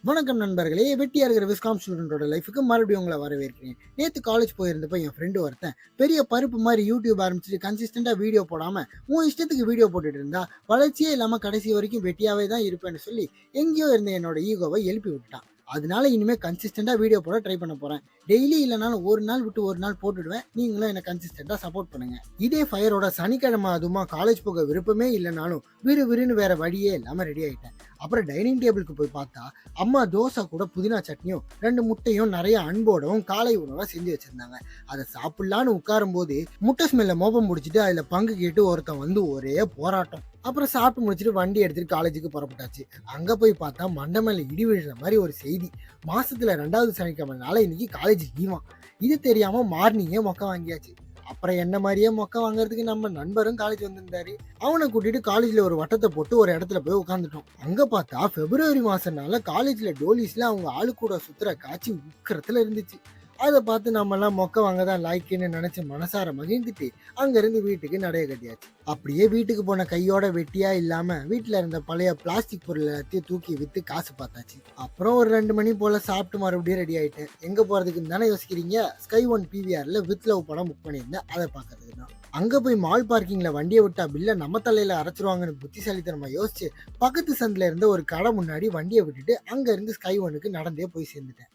வணக்கம் நண்பர்களே, வெட்டியா இருக்கிற விஸ்காம் ஸ்டூடெண்டோட லைஃபுக்கு மறுபடியும் உங்களை வரவேற்கிறேன். நேற்று காலேஜ் போயிருந்தப்ப என் ஃப்ரெண்டு ஒருத்தன் பெரிய பருப்பு மாதிரி யூடியூப் ஆரம்பிச்சுட்டு கன்சிஸ்டண்டா வீடியோ போடாம உன் இஷ்டத்துக்கு வீடியோ போட்டுட்டு இருந்தா வளர்ச்சியே இல்லாம கடைசி வரைக்கும் வெட்டியாவே தான் இருப்பேன்னு சொல்லி எங்கேயோ இருந்த என்னோட ஈகோவை எழுப்பி விட்டுட்டான். அதனால இனிமே கன்சிஸ்டண்டா வீடியோ போட ட்ரை பண்ண போறேன். டெய்லி இல்லைனாலும் ஒரு நாள் விட்டு ஒரு நாள் போட்டுடுவேன். நீங்களும் என்ன கன்சிஸ்டண்டா சப்போர்ட் பண்ணுங்க. இதே ஃபயரோட சனிக்கிழமை அதுமா காலேஜ் போக விருப்பமே இல்லைனாலும் விறுவிறுன்னு வேற வழியே இல்லாம ரெடி ஆயிட்டேன். அப்புறம் டைனிங் டேபிளுக்கு போய் பார்த்தா அம்மா தோசை கூட புதினா சட்னியும் 2 முட்டையும் நிறைய அன்போடவும் காலை உணவா செஞ்சு வச்சிருந்தாங்க. அதை சாப்பிடலான்னு உட்காரும் போது முட்டை ஸ்மெல்ல மோப்பம் முடிச்சுட்டு அதுல பங்கு கேட்டு ஒருத்தன் வந்து ஒரே போராட்டம். அப்புறம் சாப்பிட்டு முடிச்சுட்டு வண்டி எடுத்துட்டு காலேஜுக்கு புறப்பட்டாச்சு. அங்க போய் பார்த்தா மண்டை மேல இடி விழுற மாதிரி ஒரு செய்தி. மாசத்துல 2வது சனிக்கிழமைனால இன்னைக்கு காலேஜ் லீவாம். இது தெரியாம மார்னிங்கே மொக்க வாங்கியாச்சு. அப்புறம் என்ன மாதிரியே மொக்க வாங்குறதுக்கு நம்ம நண்பரும் காலேஜ் வந்திருந்தாரு. அவனை கூட்டிட்டு காலேஜ்ல ஒரு வட்டத்தை போட்டு ஒரு இடத்துல போய் உட்காந்துட்டோம். அங்க பார்த்தா பிப்ரவரி மாசம்னால காலேஜ்ல டோலிஸ்ல அவங்க ஆளு கூட சுத்துற காட்சி உக்கரத்துல இருந்துச்சு. அதை பார்த்து நம்ம எல்லாம் மொக்க வாங்கதான் லாய்க்குன்னு நினைச்சு மனசார மகிழ்ந்துட்டு அங்கிருந்து வீட்டுக்கு நடைய கட்டியாச்சு. அப்படியே வீட்டுக்கு போன கையோட வெட்டியா இல்லாம வீட்டுல இருந்த பழைய பிளாஸ்டிக் பொருள் எல்லாத்தையும் தூக்கி வித்து காசு பார்த்தாச்சு. அப்புறம் ஒரு 2 மணி போல சாப்பிட்டு மறுபடியும் ரெடி ஆயிட்டேன். எங்க போறதுக்குன்னு தானே யோசிக்கிறீங்க? Sky One PVRல வித் லவ் படம் புக் பண்ணியிருந்தேன். அதை பார்க்கறதுக்கு தான். அங்க போய் மால் பார்க்கிங்ல வண்டியை விட்டா பில்ல நம்ம தலையில அரைச்சிருவாங்கன்னு புத்திசாலித்தனமா யோசிச்சு பக்கத்து சந்தில இருந்த ஒரு கடை முன்னாடி வண்டியை விட்டுட்டு அங்க இருந்து Sky Oneக்கு நடந்தே போய் சேர்ந்துட்டேன்.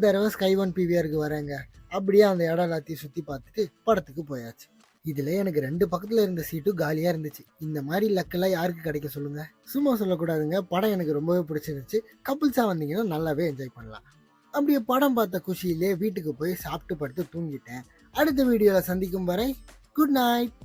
தடவை Sky One PVRக்கு வரேங்க. அப்படியே அந்த இடம் எல்லாத்தையும் சுத்தி பார்த்துட்டு படத்துக்கு போயாச்சு. இதுல எனக்கு 2 பக்கத்துல இருந்த சீட்டும் காலியா இருந்துச்சு. இந்த மாதிரி லக்கெல்லாம் யாருக்கு கிடைக்க சொல்லுங்க? சும்மா சொல்லக்கூடாதுங்க. படம் எனக்கு ரொம்பவே பிடிச்சிருந்துச்சு. கப்புள்ஸா வந்தீங்கன்னா நல்லாவே என்ஜாய் பண்ணலாம். அப்படியே படம் பார்த்த குஷியிலே வீட்டுக்கு போய் சாப்பிட்டு படுத்து தூங்கிட்டேன். அடுத்த வீடியோல சந்திக்கும் வரை குட் நைட்.